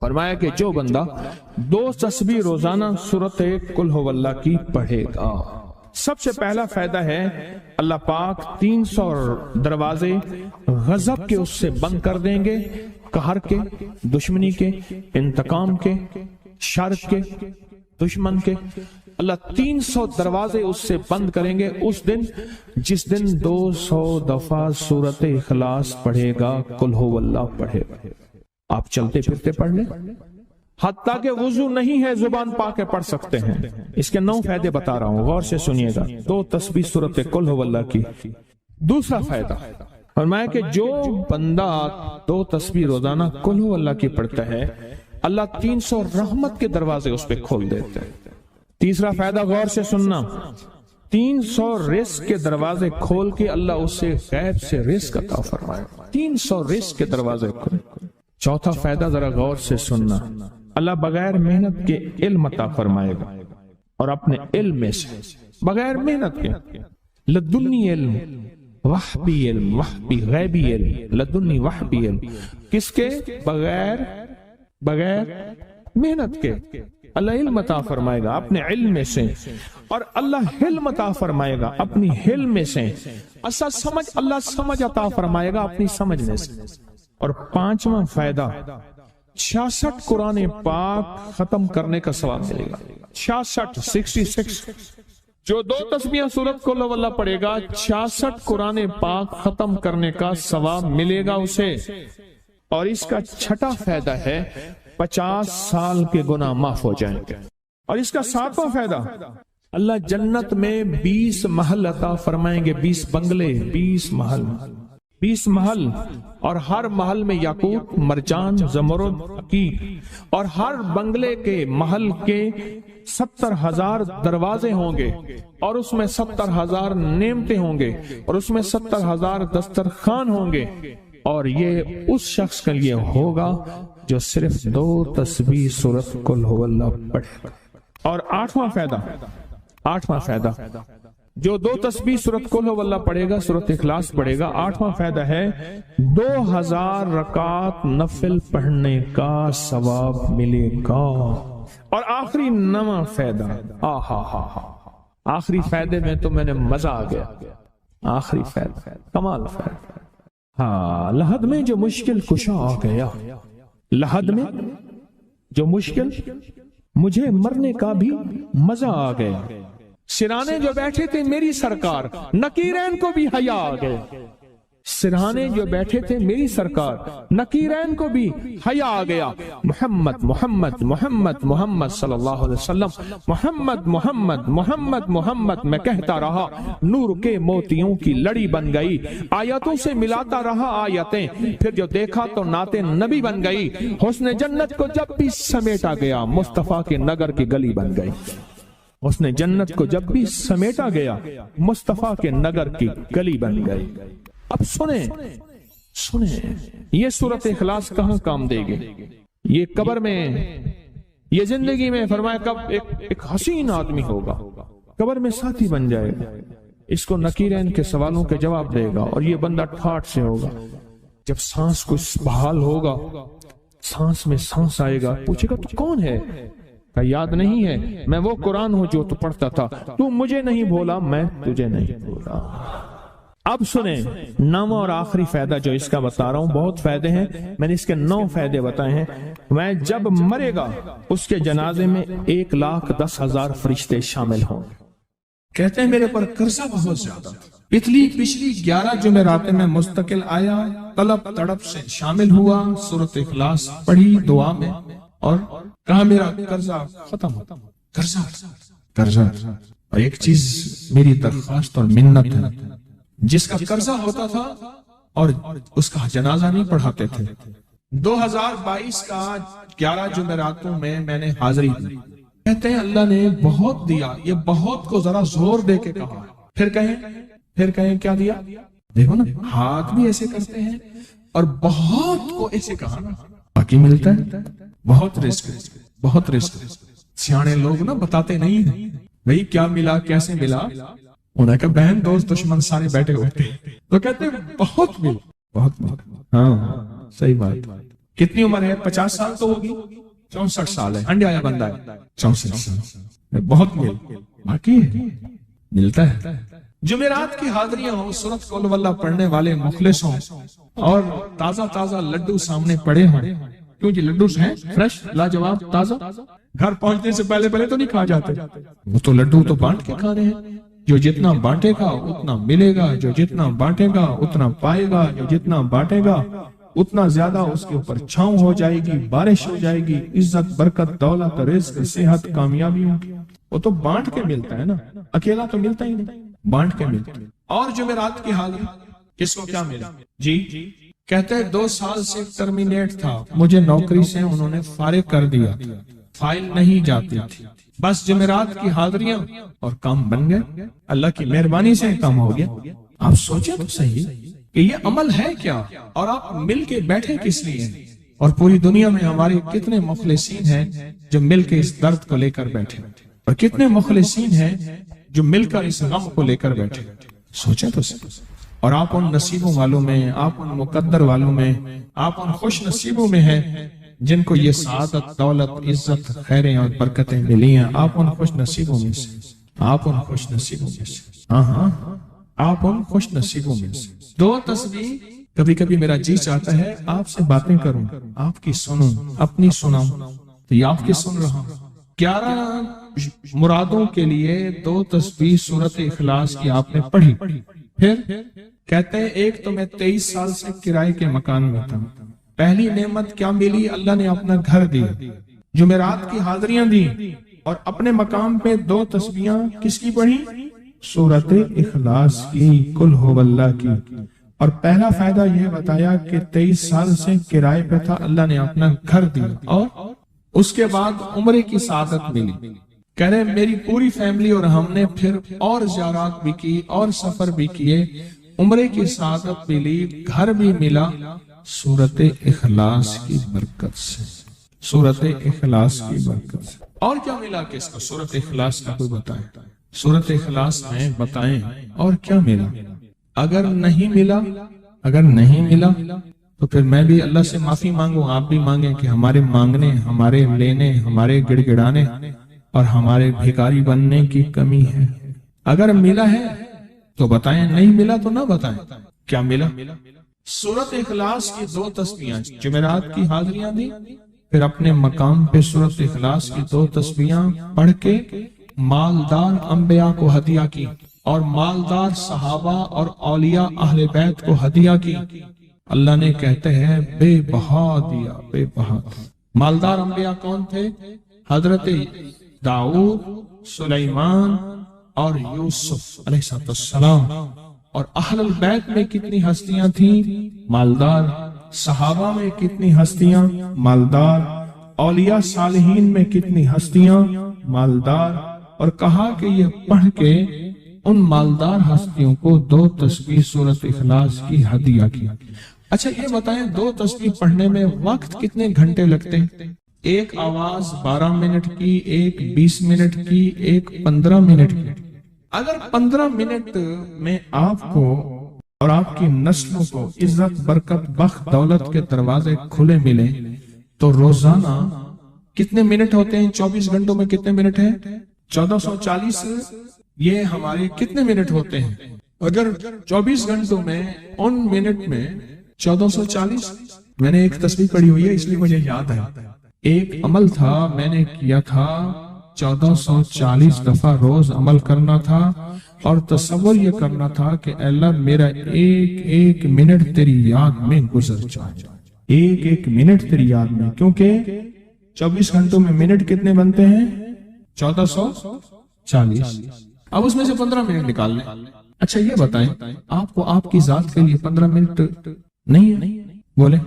فرمایا کہ جو بندہ 2 تسبیح روزانہ سورت قل ہو اللہ کی پڑھے گا، سب سے پہلا فائدہ ہے اللہ پاک 300 دروازے غضب کے اس سے بند کر دیں گے، قہر کے، دشمنی کے، انتقام کے، شر کے، دشمن کے۔ اللہ 300 دروازے اس سے بند کریں گے اس دن جس دن 200 دفعہ سورت اخلاص پڑھے گا، قل ہو اللہ پڑھے گا۔ آپ چلتے پھرتے پڑھ لیں، حتیٰ کہ وضو نہیں ہے زبان پاک کے پڑھ سکتے ہیں۔ اس کے 9 فائدے بتا رہا ہوں، غور سے سنیے گا۔ 2 تسبیح سورت قل ہو اللہ کی۔ دوسرا فائدہ فرمایا کہ جو بندہ 2 تسبیح روزانہ قل ہو اللہ کی پڑھتا ہے، اللہ 300 رحمت کے دروازے اس پہ کھول دیتے ہیں۔ تیسرا فائدہ غور سے سننا، 300 رزق کے دروازے کھول کے اللہ اس سے غیب سے رزق عطا فرمائے، 300 رزق کے دروازے کھول۔ چوتھا فائدہ ذرا غور سے سننا، اللہ بغیر محنت کے علم عطا فرمائے گا، اور اپنے علم میں سے بغیر محنت کے، لدنی علم، وحبی علم، وحبی غیبی علم، لدنی وحبی علم، کس کے؟ بغیر محنت کے اللہ علم عطا فرمائے گا اپنے علم میں سے، اور اللہ حلم عطا فرمائے گا اپنی حلم میں سے، اللہ سمجھ عطا فرمائے گا اپنی سمجھ میں سے۔ اور 5واں فائدہ 66 قرآن پاک ختم کرنے کا ثواب ملے گا۔ 66 جو 2 تسبیح سورت قل ہو اللہ پڑھے گا، 66 قرآن پاک ختم کرنے کا ثواب ملے گا اسے۔ اور اس کا 6واں فائدہ ہے 50 سال کے گناہ معاف ہو جائیں گے۔ اور اس کا 7واں فائدہ، اللہ جنت میں 20 محل عطا فرمائیں گے، 20 بنگلے، 20 محل، اور ہر محل میں یاقوت، مرجان، زمرد، عقیق، اور ہر بنگلے کے محل کے 70,000 دروازے ہوں گے، اور اس میں 70,000 نعمتیں ہوں گے، اور اس میں 70,000 دسترخوان ہوں گے، اور یہ اس شخص کے لیے ہوگا جو صرف 2 تسبیح سورت قل ہو اللہ پڑھے۔ اور 8واں فائدہ جو 2 تسبیح سورت قل ہو اللہ پڑھے گا، سورت اخلاص پڑھے گا، 8واں فائدہ ہے 2000 رکعات نفل پڑھنے کا ثواب ملے گا۔ اور آخری 9واں فائدہ، آخری فائدے میں تو میں نے مزہ آ گیا، آخری فائدہ کمال فائدہ۔ لحد میں جو مشکل کشا آ گیا، لحد میں جو مشکل، مجھے مرنے کا بھی مزہ آ گیا، سرانے جو بیٹھے تھے میری سرکار، نکیرین کو بھی حیا آ گئے، سرہانے جو بیٹھے تھے میری سرکار، نکیرین کو بھی حیا آ گیا۔ محمد محمد محمد محمد صلی اللہ علیہ وسلم، محمد محمد محمد محمد میں کہتا رہا، نور کے موتیوں کی لڑی بن گئی، آیتوں سے ملاتا رہا آیتیں، پھر جو دیکھا تو نعت نبی بن گئی، حسن جنت کو جب بھی سمیٹا گیا، مصطفیٰ کے نگر کی گلی بن گئی، حسن جنت کو جب بھی سمیٹا گیا، مصطفیٰ کے نگر کی گلی بن گئی۔ اب سنیں یہ سورت اخلاص کہاں کام دے گی؟ یہ قبر میں، یہ زندگی میں، فرمایا کب ایک حسین آدمی ہوگا، قبر میں ساتھی بن جائے گا، اس کو نکیرین کے سوالوں کے جواب دے گا، اور یہ بندہ ٹھاٹ سے ہوگا۔ جب سانس کو بحال ہوگا، سانس میں سانس آئے گا، پوچھے گا تو کون ہے؟ یاد نہیں ہے، میں وہ قرآن ہوں جو تو پڑھتا تھا، تو مجھے نہیں بھولا، میں تجھے نہیں بھولا۔ اب سنیں 9واں اور آخری فائدہ جو اس کا بتا رہا ہوں، بہت فائدے ہیں، میں نے اس کے 9 فائدے بتائے ہیں۔ میں جب مرے گا اس کے جنازے میں 1,10,000 فرشتے شامل ہوں گے۔ کہتے ہیں میرے پر قرضہ بہت زیادہ، پچھلی 11 جمعراتیں میں مستقل آیا، طلب تڑپ سے شامل ہوا، سورت اخلاص پڑھی دعا میں، اور کہا میرا قرضہ ختم ہوتا، قرضہ۔ اور ایک چیز میری درخواست اور منت ہے، جس کا قرضہ ہوتا تھا اور اس کا جنازہ نہیں پڑھاتے تھے، 2022 کا 11 جمعراتوں میں نے حاضری دی۔ کہتے ہیں اللہ نے بہت دیا، یہ بہت کو ذرا زور دے کے کہا، پھر کہیں کیا دیا؟ دیکھو نا، ہاتھ بھی ایسے کرتے ہیں اور بہت کو ایسے کہا، باقی ملتا ہے، بہت رزق۔ سیانے لوگ نا بتاتے نہیں ہیں بھئی کیا ملا، کیسے ملا، انہیں کہا بہن دوست دشمن سارے بیٹھے ہوتے ہیں تو کہتے ہیں بہت ملا، بہت۔ ہاں صحیح بات، کتنی عمر ہے؟ 50 سال تو ہوگی، 64 سال ہے، انڈیا بندہ ہے 64 سال، بہت باقی ہے، ملتا ہے۔ جمعرات کی حاضریاں ہوں، سورت قل واللہ پڑھنے والے مخلص ہوں، اور تازہ تازہ لڈو سامنے پڑے ہوں، کیوں جی لڈو ہیں فریش لاجواب تازہ، گھر پہنچنے سے پہلے تو نہیں کھا جاتے، وہ تو لڈو تو بانٹ کے کھانے ہیں، جو جتنا بانٹے گا اتنا ملے گا، جو جتنا بانٹے گا اتنا پائے گا، جو جتنا بانٹے گا اتنا زیادہ اس کے اوپر چھاؤں ہو جائے گی، بارش ہو جائے گی، عزت برکت دولت رزق صحت کامیابی ہوگی، وہ تو بانٹ کے ملتا ہے نا، اکیلا تو ملتا ہی نہیں، بانٹ کے ملتا ہے۔ اور جمعرات کی حاضری کس کو کیا ملا؟ جی کہتے ہیں 2 سال سے ٹرمینیٹ تھا، مجھے نوکری سے انہوں نے فارغ کر دیا تھا، فائل نہیں جاتی تھی، بس جمعرات کی حاضریاں اور کام بن گئے، اللہ کی مہربانی سے کام ہو گیا۔ آپ سوچیں تو صحیح کہ یہ عمل ہے کیا، اور آپ مل کے بیٹھے کس لیے، اور پوری دنیا میں ہمارے کتنے مخلصین ہیں جو مل کے اس درد کو لے کر بیٹھے، اور کتنے مخلصین ہیں جو مل کر اس غم کو لے کر بیٹھے، سوچیں تو صحیح۔ اور آپ ان نصیبوں والوں میں، آپ ان مقدر والوں میں، آپ ان خوش نصیبوں میں ہیں جن کو یہ سعادت دولت عزت خیریں اور برکتیں ملی ہیں، آپ ان خوش نصیبوں میں سے، آپ ان خوش نصیبوں میں سے، ہاں آپ ان خوش نصیبوں میں سے۔ 2 تسبیح، کبھی کبھی میرا جی چاہتا ہے آپ سے باتیں کروں، آپ کی سنوں، اپنی سناؤں، تو یہ آپ کی سن رہا ہوں۔ 11 مرادوں کے لیے 2 تسبیح سورت اخلاص کی آپ نے پڑھی، پھر کہتے ہیں ایک تو میں 23 سال سے کرائے کے مکان میں تھا، پہلی نعمت کیا ملی؟ اللہ نے اپنا گھر دیا، جمعرات کی حاضریاں دی، اور اپنے مقام پہ 2 تسبیحاں کس کی پڑھی؟ سورت اخلاص کی، قل ہو اللہ کی، اور پہلا فائدہ یہ بتایا کہ 23 سال سے کرائے پہ تھا، اللہ نے اپنا گھر دیا، اور اس کے بعد عمرے کی سعادت ملی۔ کہہ رہے میری پوری فیملی اور ہم نے پھر اور زیارات بھی کی اور سفر بھی کیے، عمرے کی سعادت ملی، گھر بھی ملا، سورت اخلاص کی برکت سے، سورت اخلاص کی برکت سے۔ اور کیا ملا کس کو؟ سورت اخلاص کا کوئی بتائیں، سورت اخلاص میں بتائیں اور کیا ملا؟ اگر نہیں ملا تو پھر میں بھی اللہ سے معافی مانگوں، آپ بھی مانگیں کہ ہمارے مانگنے، ہمارے لینے، ہمارے گڑ گڑانے اور ہمارے بھیکاری بننے کی کمی ہے۔ اگر ملا ہے تو بتائیں، نہیں ملا تو نہ بتائیں کیا ملا۔ سورت اخلاص کی 2 تسبیحاں، جمعرات کی حاضریاں دی، پھر اپنے مقام پہ سورت اخلاص کی 2 تسبیحاں پڑھ کے مالدار انبیاء کو ہدیہ کی، اور مالدار صحابہ اور اولیاء اہل بیت کو ہدیہ کی۔ اللہ نے کہتے ہیں بے بہا دیا، بے بہا۔ مالدار انبیاء کون تھے؟ حضرت داؤد، سلیمان اور یوسف علیہ السلام۔ اور اہل البیت میں کتنی ہستیاں تھیں؟ مالدار۔ صحابہ میں کتنی ہستیاں؟ مالدار۔ اولیاء صالحین میں کتنی ہستیاں؟ مالدار۔ اور کہا کہ یہ پڑھ کے ان مالدار ہستیوں کو 2 تسبیح سورت اخلاص کی ہدیہ کیا۔ اچھا یہ بتائیں 2 تسبیح پڑھنے میں وقت کتنے گھنٹے لگتے ہیں؟ ایک آواز 12 منٹ کی، ایک 20 منٹ کی، ایک 15 منٹ کی۔ اگر 15 منٹ میں آپ کو اور آپ کی نسلوں کو عزت برکت بخت دولت کے دروازے کھلے ملے تو روزانہ کتنے منٹ ہوتے ہیں؟ 24 گھنٹوں میں کتنے منٹ ہیں؟ 1440۔ یہ ہمارے کتنے منٹ ہوتے ہیں؟ اگر 24 گھنٹوں میں ان منٹ میں 1440، میں نے ایک تسبیح پڑھی ہوئی ہے اس لیے مجھے یاد ہے، ایک عمل تھا میں نے کیا تھا 1440 دفعہ روز عمل کرنا تھا، اور تصور یہ کرنا تھا کہ اے اللہ میرا ایک ایک منٹ تیری یاد میں گزر جائے، ایک ایک منٹ تیری یاد میں، کیونکہ 24 گھنٹوں میں منٹ کتنے بنتے ہیں؟ 1440۔ اب اس میں سے 15 منٹ نکال لیں۔ اچھا یہ بتائیں آپ کو آپ کی ذات کے لیے 15 منٹ نہیں ہے؟ بولے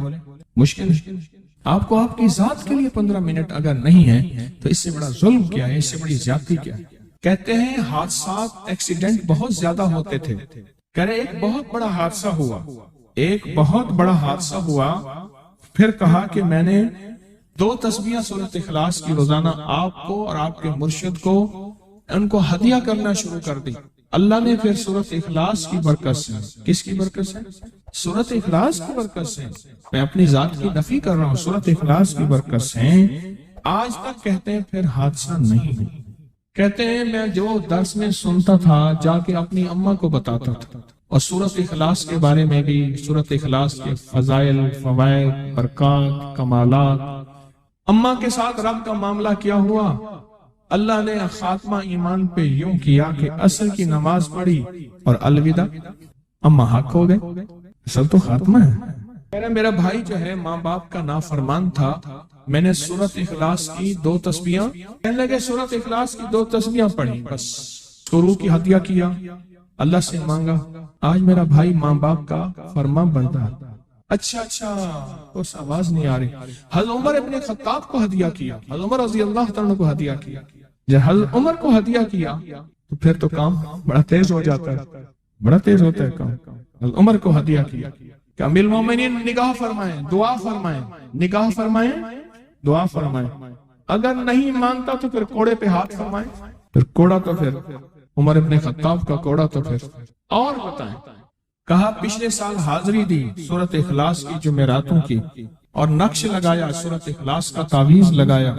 مشکل ہے۔ آپ کو آپ کی ذات کے لیے 15 منٹ اگر نہیں ہے تو اس سے بڑا ظلم کیا ہے، اس سے بڑی زیادتی کیا ہے؟ کہتے ہیں حادثات ایکسیڈنٹ بہت زیادہ ہوتے تھے، کہہ رہے ایک بہت بڑا حادثہ ہوا، ایک بہت بڑا حادثہ ہوا، پھر کہا کہ میں نے 2 تسبیحاں سورۃ اخلاص کی روزانہ آپ کو اور آپ کے مرشد کو ان کو ہدیہ کرنا شروع کر دی۔ اللہ نے پھر سورۃ اخلاص کی برکت سے، کس کی برکت سے؟ سورۃ اخلاص کی برکت سے، میں اپنی ذات کی نفی کر رہا ہوں، سورۃ اخلاص کی برکت سے آج تک کہتے ہیں پھر حادثہ نہیں ہے۔ کہتے ہیں میں جو درس میں سنتا تھا جا کے اپنی اماں کو بتاتا تھا، اور سورۃ اخلاص کے بارے میں بھی، سورۃ اخلاص کے فضائل، فوائد، برکات، کمالات، اماں کے ساتھ رب کا معاملہ کیا ہوا۔ اللہ نے خاتمہ ایمان پہ یوں کیا کہ عصر کی نماز پڑھی اور الوداع، اماں حق ہو گئے، اصل تو خاتمہ ہے۔ میرا بھائی جو ہے ماں باپ کا نافرمان تھا، میں نے سورۃ اخلاص کی 2 تسبیحاں، کہنے لگے سورۃ اخلاص کی 2 تسبیحاں پڑھی، بس شروع کی ہدیہ کیا، اللہ سے مانگا، آج میرا بھائی ماں باپ کا فرما بردار۔ اچھا اس آواز نہیں آ رہی۔ حضرت عمر ابن خطاب کو ہدیہ کیا، حضرت عمر رضی اللہ تعالیٰ کو ہدیہ کیا، جب حضرت عمر کو ہدیہ کیا تو پھر تو کام بڑا تیز ہو جاتا ہے، بڑا تیز ہوتا ہے کام۔ حضرت عمر کو ہدیہ کیا کہ امیر المومنین نگاہ فرمائیں، دعا فرمائیں، نگاہ فرمائیں، دعا فرمائیں، اگر نہیں مانتا تو پھر کوڑے پہ ہاتھ فرمائیں، پھر کوڑا تو پھر عمر ابن خطاب کا کوڑا تو پھر اور بتائیں۔ کہا پچھلے سال حاضری دی سورۃ اخلاص کی جمعراتوں کی، اور نقش لگایا سورۃ اخلاص کا، تعویذ لگایا،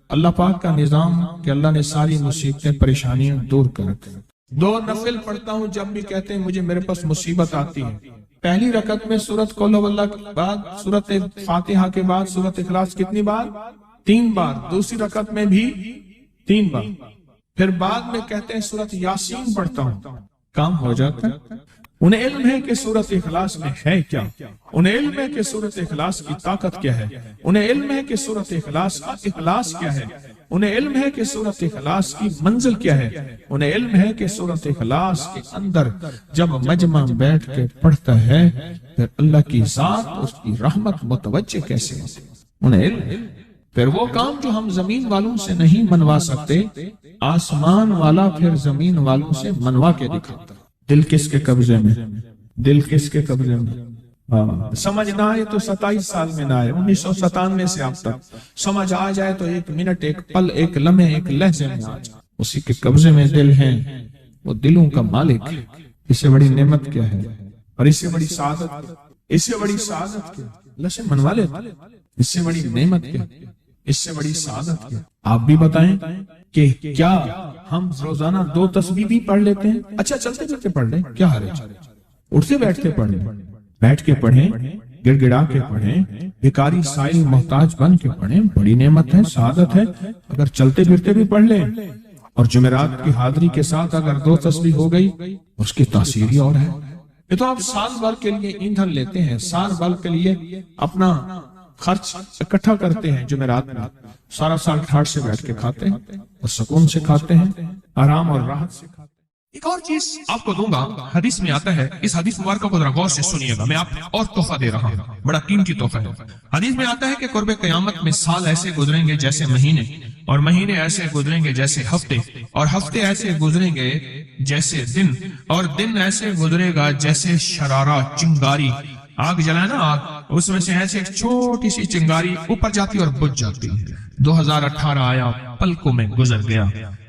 اللہ پاک کا نظام کہ اللہ نے ساری مصیبتیں پریشانیاں دور کر دی۔ 2 نفل پڑھتا ہوں جب بھی کہتے ہیں مجھے میرے پاس مصیبت آتی ہے، پہلی رکعت میں سورۃ قل ہو اللہ کے بعد، سورۃ فاتحہ کے بعد سورۃ اخلاص کتنی بار؟ 3 بار، دوسری رکعت میں بھی 3 بار، پھر بعد میں کہتے ہیں سورۃ یاسین پڑھتا ہوں، کام ہو جاتا ہے۔ انہیں علم ہے کہ سورۃ اخلاص میں ہے کیا، انہیں علم ہے کہ سورۃ اخلاص کی طاقت کیا ہے، انہیں علم ہے کہ سورۃ اخلاص کا اخلاص کیا ہے، انہیں علم ہے کہ سورۃ اخلاص کی منزل کیا ہے، انہیں علم ہے کہ سورۃ اخلاص کے اندر جب مجمع بیٹھ کے پڑھتا ہے پھر اللہ کی ذات، اس کی رحمت متوجہ کیسے ہوتی ہے، انہیں علم۔ پھر وہ کام جو ہم زمین والوں سے نہیں منوا سکتے، آسمان والا پھر زمین والوں سے منوا کے دکھاتا۔ دل کس کے قبضے میں؟ دل کس کے قبضے میں؟ سمجھ نہ آئے تو 27 سال میں نہ آئے، 1997 سے اب تک سمجھ آ جائے تو 1 منٹ، 1 پل، 1 لمحے، 1 لہجے میں آ جائے، اسی کے قبضے میں دل ہیں، وہ دلوں کا مالک ہے۔ اس سے بڑی نعمت کیا ہے، اور اس سے بڑی سعادت، اس سے بڑی سعادت کیا؟ اللہ سے منوا لے، اس سے بڑی نعمت کیا، اس سے بڑی سعادت کیا؟ آپ بھی بتائیں کہ کیا ہم روزانہ 2 تسبیح بھی پڑھ لیتے ہیں؟ اچھا چلتے چلتے پڑھ لیں، کیا حرج، اٹھتے بیٹھتے پڑھ لیں، بیٹھ کے پڑھیں، گڑ گڑا کے پڑھیں، بھکاری سائل محتاج بن کے پڑھیں، بڑی نعمت ہے، سعادت ہے۔ اگر چلتے پھرتے بھی پڑھ لیں، اور جمعرات کی حاضری کے ساتھ اگر 2 تسبیح ہو گئی، اس کی تاثیر ہی اور ہے۔ یہ تو آپ سال بھر کے لیے ایندھن لیتے ہیں، سال بھر کے لیے اپنا خرچ اکٹھا کرتے ہیں، جمعرات میں سارا سال ٹھاٹ سے بیٹھ کے کھاتے ہیں، اور سکون سے کھاتے ہیں، آرام اور راحت سے کھاتے ہیں۔ ایک اور چیز آپ کو دوں گا، حدیث میں آتا ہے، اس حدیث مبارکہ کو ذرا غور سے سنیے گا، میں آپ اور تحفہ دے رہا ہوں، بڑا قیمتی تحفہ ہے۔ حدیث میں آتا ہے کہ قرب قیامت میں سال ایسے گزریں گے جیسے مہینے، اور مہینے ایسے گزریں گے جیسے ہفتے، اور ہفتے ایسے گزریں گے جیسے دن، اور دن ایسے گزرے گا جیسے شرارہ، چنگاری، آگ جلائے نا آگ، اس میں سے ایسے ایک چھوٹی سی چنگاری اوپر جاتی اور بجھ جاتی۔ 2018 آیا، پلکوں میں گزر گیا،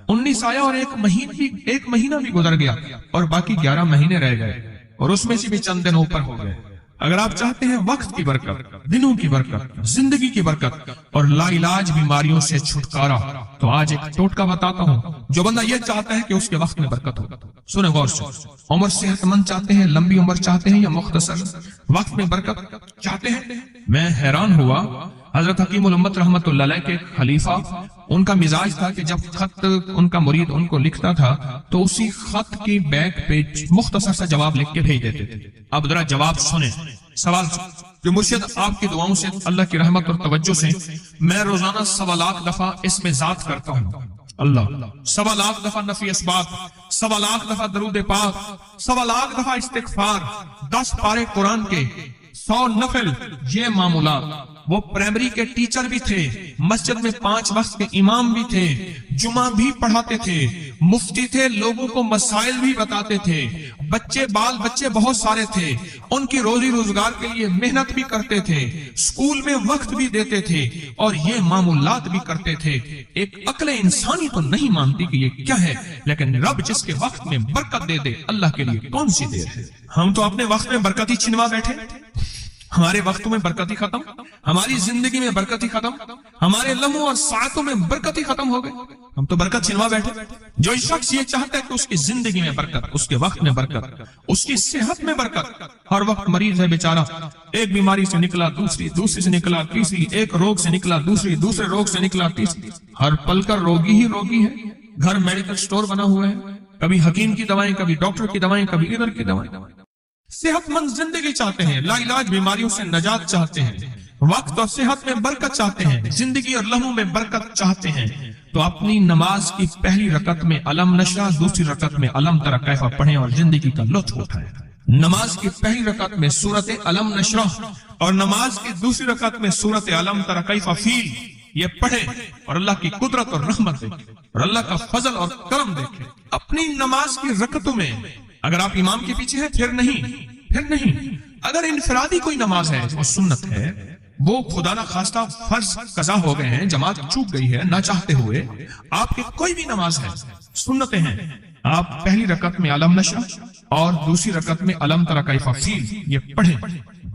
19 آیا اور ایک مہینہ بھی گزر گیا، اور باقی 11 مہینے رہ گئے، اور اس میں سے بھی چند دن اوپر ہو گئے۔ اگر آپ چاہتے ہیں وقت کی برکت، دنوں کی برکت، زندگی کی برکت اور لا علاج بیماریوں سے چھٹکارا، تو آج ایک ٹوٹکا بتاتا ہوں۔ جو بندہ یہ چاہتا ہے کہ اس کے وقت میں برکت ہو، سنیں غور سے، عمر صحت مند چاہتے ہیں، لمبی عمر چاہتے ہیں، یا مختصر وقت میں برکت چاہتے ہیں؟ میں حیران ہوا، حضرت حکیم الامت رحمت اللہ علیہ کے خلیفہ، ان کا مزاج تھا کہ جب خط ان کا مرید ان کو لکھتا تھا تو اسی خط کی بیک پہ مختصر سا جواب لکھ کے بھیج دیتے تھے۔ اب ذرا جواب سنیں، سوال جو مرشد آپ کی دعاؤں سے، اللہ کی رحمت اور توجہ سے میں روزانہ 1.25 لاکھ دفعہ اس میں ذات کرتا ہوں، اللہ 1.25 لاکھ دفعہ نفی اسبات، 1.25 لاکھ دفعہ درود پاک، 1.25 لاکھ دفعہ استغفار، 10 پارے قرآن کے، 100 نفل، یہ معمولات وہ پرائمری کے ٹیچر بھی تھے، مسجد میں 5 وقت کے امام بھی تھے، جمعہ بھی پڑھاتے تھے، مفتی تھے، لوگوں کو مسائل بھی بتاتے تھے، بال بچے بہت سارے تھے، ان کی روزی روزگار کے لیے محنت بھی کرتے تھے، اسکول میں وقت بھی دیتے تھے اور یہ معمولات بھی کرتے تھے۔ ایک عقل انسانی تو نہیں مانتی کہ یہ کیا ہے، لیکن رب جس کے وقت میں برکت دے دے، اللہ کے لیے کون سی دیر ہے؟ ہم تو اپنے وقت میں برکت ہی چھنوا بیٹھے، ہمارے وقتوں میں برکت ہی ختم، ہماری زندگی میں برکت ہی ختم، ہمارے لمحوں اور ساعتوں میں برکت ہی ختم ہو گئے، ہم تو برکت چھنوا بیٹھے۔ جو شخص یہ چاہتا ہے کہ اس کی زندگی میں برکت، اس کے وقت میں برکت، اس کی صحت میں برکت، ہر وقت مریض ہے بیچارہ، ایک بیماری سے نکلا دوسری، دوسری سے نکلا تیسری، ایک روگ سے نکلا دوسری، دوسرے روگ سے نکلا تیسری، ہر پل کا روگی ہی روگی ہے، گھر میڈیکل سٹور بنا ہوا ہے، کبھی حکیم کی دوائیں، کبھی ڈاکٹر کی دوائیں، کبھی ادھر کی دوائیں۔ صحت مند زندگی چاہتے ہیں، لا علاج بیماریوں سے نجات چاہتے ہیں، وقت اور صحت میں برکت چاہتے ہیں، زندگی اور لمحوں میں برکت چاہتے ہیں، تو اپنی نماز کی پہلی رکعت میں علم نشرح، دوسری رکعت میں علم تری کیف پڑھیں اور زندگی کا لطف اٹھائیں۔ نماز کی پہلی رکعت میں سورت علم نشرح اور نماز کی دوسری رکعت میں سورت علم تری کیف فیل یہ پڑھیں اور اللہ کی قدرت اور رحمت دیکھیں اور اللہ کا فضل اور کرم دیکھیں۔ اپنی نماز کی رکعتوں میں اگر آپ امام کے پیچھے ہیں پھر نہیں، اگر انفرادی کوئی نماز ہے وہ سنت ہے، وہ خدا نہ خواستہ فرض قضا ہو گئے ہیں، جماعت چوک گئی ہے نہ چاہتے ہوئے، آپ کی کوئی بھی نماز ہے، سنتیں ہیں، آپ پہلی رکعت میں علم نشرح اور دوسری رکعت میں علم تری کیف فیل یہ پڑھیں،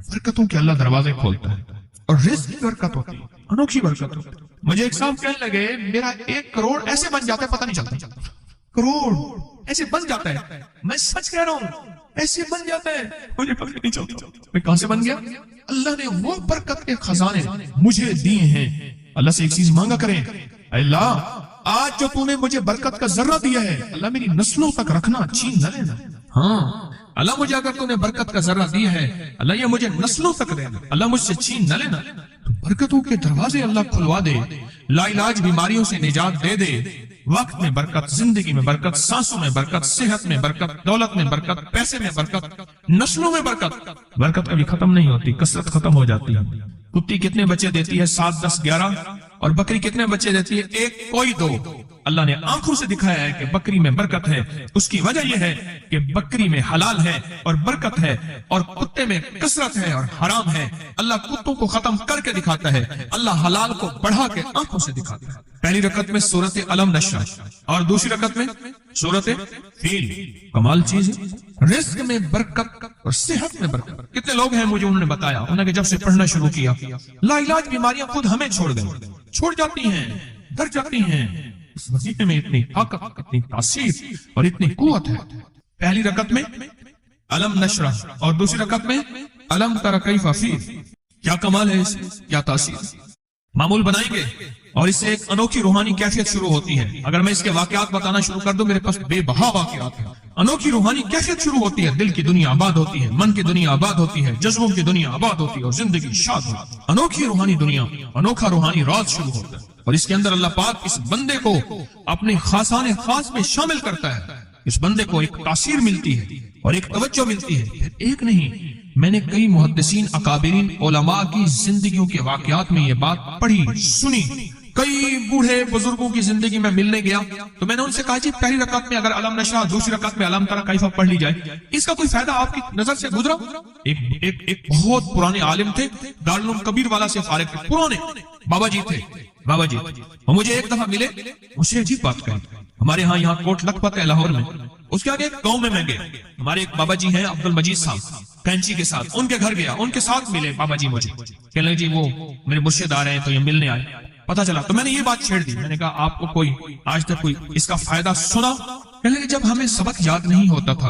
برکتوں کے اللہ دروازے کھولتا ہے اور رزق کی برکت ہوتی ہے، انوکھی برکت ہوتی ہے۔ مجھے ایک صاحب کہنے لگے میرا 1 کروڑ ایسے بن جاتا ہے، پتہ نہیں چلتا، کروڑ ایسے بن جاتا ہے، میں سچ کہہ رہا ہوں ایسے بن جاتا ہے، مجھے پتہ نہیں چلتا میں کہاں سے بن گیا۔ اللہ نے وہ برکت کے خزانے مجھے دیے ہیں۔ اللہ سے ایک چیز مانگا کریں، اللہ آج جو تو نے مجھے برکت کا ذرہ دیا ہے اللہ میری نسلوں تک رکھنا، چھین نہ لینا۔ ہاں اللہ مجھے اگر تو نے برکت کا ذرہ دیا ہے اللہ یہ مجھے نسلوں تک دینا، اللہ مجھ سے چھین نہ لینا۔ تو برکتوں کے دروازے اللہ کھلوا دے، لا علاج بیماریوں سے نجات دے دے، وقت میں برکت، زندگی میں برکت، سانسوں میں برکت، صحت میں برکت، دولت میں برکت، پیسے میں برکت، نسلوں میں برکت۔ برکت کبھی ختم نہیں ہوتی، کثرت ختم ہو جاتی ہے۔ کتی کتنے بچے دیتی ہے؟ 7 10 11، اور بکری کتنے بچے دیتی ہے؟ 1 کوئی 2۔ اللہ نے آنکھوں سے دکھایا ہے کہ بکری میں برکت ہے، اس کی وجہ یہ ہے کہ بکری میں حلال ہے اور برکت ہے، اور کتے میں کثرت ہے اور حرام ہے۔ اللہ کتوں کو ختم کر کے دکھاتا ہے، اللہ حلال کو بڑھا کے آنکھوں سے دکھاتا ہے۔ پہلی رکعت میں سورت علم نشرح اور دوسری رکعت میں سورت فیل، کمال چیز ہے۔ رزق میں برکت اور صحت میں برکت۔ کتنے لوگ ہیں مجھے انہوں نے بتایا، انہوں نے جب سے پڑھنا شروع کیا لا علاج بیماریاں خود ہمیں چھوڑ گئیں، چھوڑ جاتی ہیں، ڈر جاتی ہیں۔ اس وظیفے میں اتنی طاقت، اتنی تاثیر اور اتنی قوت ہے۔ پہلی رکعت میں علم نشرح اور دوسری رکعت میں علم تری کیف فیل، کیا کمال ہے اس میں، کیا تاثیر۔ معمول بنائیں گے اور اس سے ایک انوکھی روحانی کیفیت شروع ہوتی ہے۔ اگر میں اس کے واقعات بتانا شروع کر دوں میرے پاس بے بہا واقعات ہیں۔ انوکھی روحانی کیفیت شروع ہوتی ہے، دل کی دنیا آباد ہوتی ہے، من کی دنیا آباد ہوتی ہے، جذبوں کی دنیا آباد ہوتی ہے اور زندگی شاد ہوتی ہے۔ انوکھی روحانی دنیا، انوکھا روحانی راز شروع ہوتا ہے، اور اس کے اندر اللہ پاک اس بندے کو اپنے خاصان خاص میں شامل کرتا ہے۔ اس بندے کو ایک تاثیر ملتی ہے اور ایک توجہ ملتی ہے۔ پھر ایک نہیں، میں نے کئی محدثین، اکابرین، علماء کی زندگیوں کے واقعات میں یہ بات پڑھی، سنی۔ کئی بوڑھے بزرگوں کی زندگی میں ملنے گیا تو میں نے ان سے کہا جی پہلی رکعت میں اگر علم نشرح، دوسری رکعت میں علم تری کیف پڑھ لی جائے، اس کا کوئی فائدہ آپ کی نظر سے گزرا؟ ایک بہت پرانے عالم تھے، دارالعلوم کبیر والا سے فارغ تھے، پرانے بابا جی تھے، بابا جی۔ وہ مجھے ایک دفعہ ملے، مجھے عجیب بات کہی۔ ہمارے ہاں یہاں کوٹ لکھپت ہے لاہور میں، اس کے آگے ایک گاؤں میں گیا، ہمارے ایک بابا جی ہیں عبد المجید صاحب کینچی کے ساتھ، ان کے گھر گیا، ان کے ساتھ ملے بابا جی مجھے، کہنے لگے جی وہ میرے مرشد آ رہے ہیں تو یہ ملنے آئے۔ پتا چلا تو میں نے یہ بات چھیڑ دی، میں نے کہا آپ کو کوئی آج تک کوئی اس کا فائدہ سنا؟ کہنے لگے جب ہمیں سبق یاد نہیں ہوتا تھا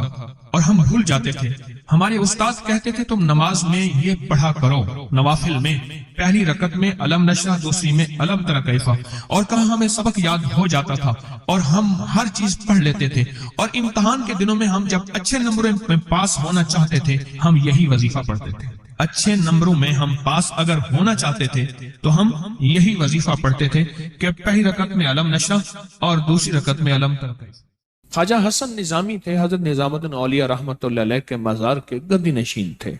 اور ہم بھول جاتے تھے، ہمارے استاد کہتے تھے تم نماز میں یہ پڑھا کرو، نوافل میں پہلی رکعت میں علم نشرح، دوسری میں علم تری کیف، اور کہا ہمیں سبق یاد ہو جاتا تھا اور ہم ہر چیز پڑھ لیتے تھے، اور امتحان کے دنوں میں ہم جب اچھے نمبروں میں پاس ہونا چاہتے تھے ہم یہی وظیفہ پڑھتے تھے۔ اچھے نمبروں میں ہم پاس اگر ہونا چاہتے تھے تو ہم یہی وظیفہ پڑھتے تھے کہ پہلی رکعت میں علم نشرح اور دوسری رکعت میں علم تری کیف۔ خواجہ حسن نظامی تھے، حضرت نظام الدین اولیاء رحمۃ اللہ علیہ کے مزار کے گدی نشین تھے،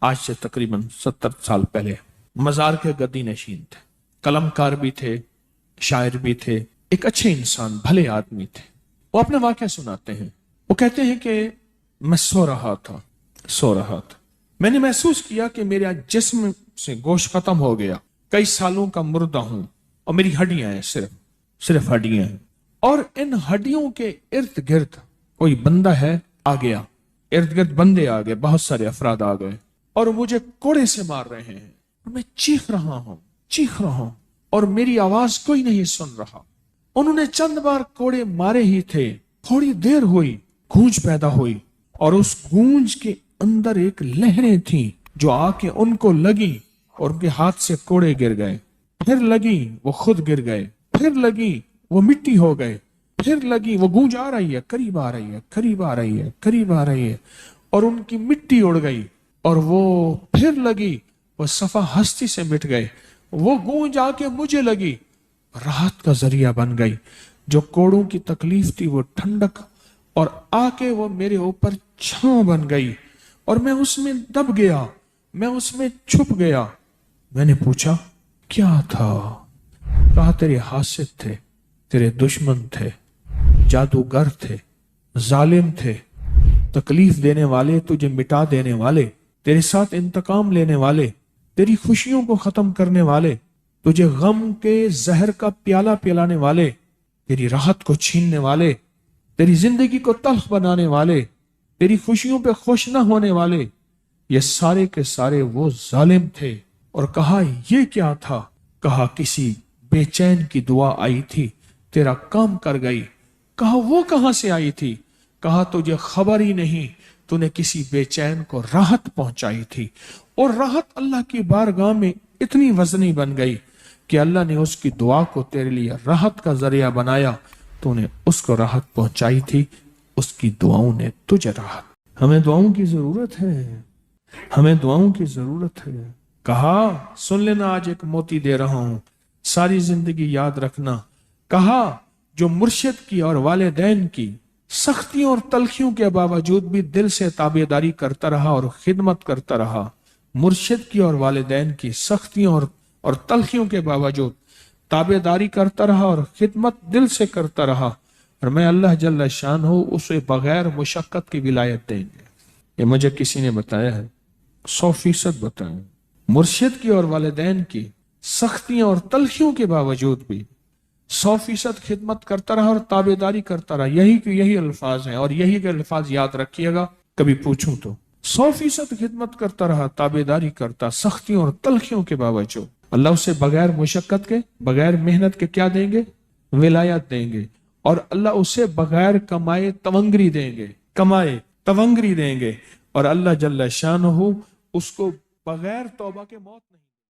آج سے تقریباً 70 سال پہلے۔ مزار کے گدی نشین تھے، قلم کار بھی تھے، شاعر بھی تھے، ایک اچھے انسان، بھلے آدمی تھے۔ وہ اپنے واقعہ سناتے ہیں، وہ کہتے ہیں کہ میں سو رہا تھا، میں نے محسوس کیا کہ میرے جسم سے گوشت ختم ہو گیا، کئی سالوں کا مردہ ہوں، اور میری ہڈیاں ہیں، صرف ہڈیاں ہیں، اور ان ہڈیوں کے ارد گرد کوئی بندہ ہے آ گیا، ارد گرد بندے آ گئے، بہت سارے افراد آ گئے، اور مجھے کوڑے سے مار رہے ہیں، اور میں چیخ رہا ہوں اور میری آواز کوئی نہیں سن رہا۔ انہوں نے چند بار کوڑے مارے ہی تھے، تھوڑی دیر ہوئی، گونج پیدا ہوئی، اور اس گونج کے اندر ایک لہریں تھیں جو آ کے ان کو لگی اور ان کے ہاتھ سے کوڑے گر گئے، پھر لگی وہ خود گر گئے، پھر لگی وہ مٹی ہو گئے، پھر لگی وہ گونج آ رہی ہے، قریب آ رہی ہے، اور ان کی مٹی اڑ گئی، اور وہ پھر لگی وہ صفحہ ہستی سے مٹ گئے، وہ گونج آ کے مجھے لگی، راحت کا ذریعہ بن گئی، جو کوڑوں کی تکلیف تھی وہ ٹھنڈک، اور آ کے وہ میرے اوپر چھاؤں بن گئی، اور میں اس میں دب گیا، میں اس میں چھپ گیا۔ میں نے پوچھا کیا تھا؟ کہا تیرے حاسد تھے، تیرے دشمن تھے، جادوگر تھے، ظالم تھے، تکلیف دینے والے، تجھے مٹا دینے والے، تیرے ساتھ انتقام لینے والے، تیری خوشیوں کو ختم کرنے والے، تجھے غم کے زہر کا پیالہ پلانے والے، تیری راحت کو چھیننے والے، تیری زندگی کو تلخ بنانے والے، تیری خوشیوں پہ خوش نہ ہونے والے، یہ سارے کے سارے وہ ظالم تھے۔ اور کہا یہ کیا تھا؟ کہا کسی بے چین کی دعا آئی تھی، تیرا کام کر گئی۔ کہا وہ کہاں سے آئی تھی؟ کہا تجھے خبر ہی نہیں، تو نے کسی بے چین کو راحت پہنچائی تھی، اور راحت اللہ کی بارگاہ میں اتنی وزنی بن گئی کہ اللہ نے اس کی دعا کو تیرے لیے راحت کا ذریعہ بنایا، تو نے اس کو راحت پہنچائی تھی، اس کی دعاؤں نے تجھے راحت۔ ہمیں دعاؤں کی ضرورت ہے، کہا سن لینا، آج ایک موتی دے رہا ہوں، ساری زندگی یاد رکھنا۔ کہا جو مرشد کی اور والدین کی سختیوں اور تلخیوں کے باوجود بھی دل سے تابعداری کرتا رہا اور خدمت کرتا رہا، مرشد کی اور والدین کی سختیوں اور تلخیوں کے باوجود تابعداری کرتا رہا اور خدمت دل سے کرتا رہا، اور میں اللہ جل شان ہوں اسے بغیر مشقت کی ولایت دیں گے۔ یہ مجھے کسی نے بتایا ہے، 100% بتایا۔ مرشد کی اور والدین کی سختیاں اور تلخیوں کے باوجود بھی 100% خدمت کرتا رہا اور تابعداری کرتا رہا، یہی الفاظ ہیں، اور یہی کے الفاظ یاد رکھیے گا کبھی پوچھوں تو۔ 100% خدمت کرتا رہا، تابعداری کرتا، سختیوں اور تلخیوں کے باوجود، اللہ اسے بغیر مشقت کے، بغیر محنت کے کیا دیں گے؟ ولایت دیں گے، اور اللہ اسے بغیر کمائے تونگری دیں گے، اور اللہ جل شانہ اس کو بغیر توبہ کے موت نہیں